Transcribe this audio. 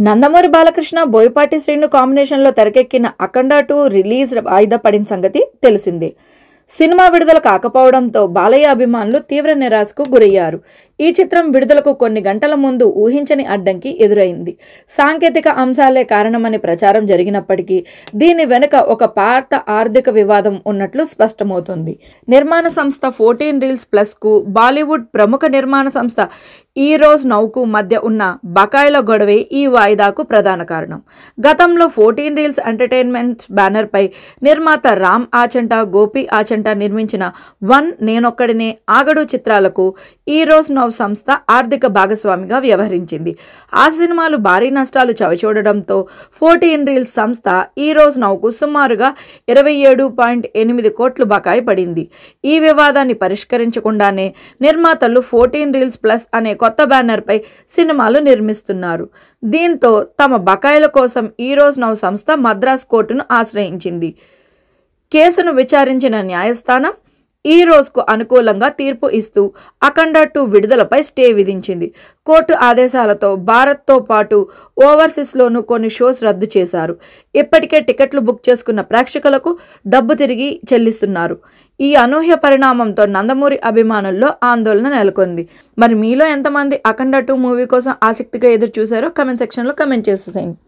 నందమూరి బాలకృష్ణ, బోయపాటి శ్రీను కాంబినేషన్లో తెరకెక్కిన అఖండ 2 రిలీజ్ వాయిదా పడిన సంగతి తెలిసిందే. సినిమా విడుదల కాకపోవడంతో బాలయ్య అభిమానులు తీవ్ర నిరాశకు గురయ్యారు. ఈ చిత్రం విడుదలకు కొన్ని గంటల ముందు ఊహించని అడ్డంకి ఎదురైంది. సాంకేతిక అంశాలే కారణమని ప్రచారం జరిగినప్పటికీ దీని వెనుక ఒక పాత ఆర్థిక వివాదం ఉన్నట్లు స్పష్టమవుతోంది. నిర్మాణ సంస్థ 14 రీల్స్ ప్లస్కు బాలీవుడ్ ప్రముఖ నిర్మాణ సంస్థ ఈరోజ్ నౌకు మధ్య ఉన్న బకాయిల గొడవే ఈ వాయిదాకు ప్రధాన కారణం. గతంలో 14 రీల్స్ ఎంటర్టైన్మెంట్స్ బ్యానర్పై నిర్మాత రామ్ ఆచంట, గోపి ఆచంట నిర్మించిన 1, నేనొక్కడినే, ఆగడు చిత్రాలకు ఈరోజ్ నౌ సంస్థ ఆర్థిక భాగస్వామిగా వ్యవహరించింది. ఆ సినిమాలు భారీ నష్టాలు చవిచూడడంతో 14 రీల్స్ సంస్థ ఈరోజ్ నౌకు సుమారుగా 27.8 కోట్లు బకాయి పడింది. ఈ వివాదాన్ని పరిష్కరించకుండానే నిర్మాతలు 14 రీల్స్ ప్లస్ అనే కొత్త బ్యానర్పై సినిమాలు నిర్మిస్తున్నారు. దీంతో తమ బకాయిల కోసం ఈరోజ్ నౌ సంస్థ మద్రాస్ కోర్టును ఆశ్రయించింది. కేసును విచారించిన న్యాయస్థానం ఈ రోజుకు అనుకూలంగా తీర్పు ఇస్తూ అఖండ 2 విడుదలపై స్టే విధించింది. కోర్టు ఆదేశాలతో భారత్తో పాటు ఓవర్సీస్లోనూ కొన్ని షోస్ రద్దు చేశారు. ఇప్పటికే టికెట్లు బుక్ చేసుకున్న ప్రేక్షకులకు డబ్బు తిరిగి చెల్లిస్తున్నారు. ఈ అనూహ్య పరిణామంతో నందమూరి అభిమానుల్లో ఆందోళన నెలకొంది. మరి మీలో ఎంతమంది అఖండ 2 మూవీ కోసం ఆసక్తిగా ఎదురు చూశారో కమెంట్ సెక్షన్లో కమెంట్ చేసేసేయండి.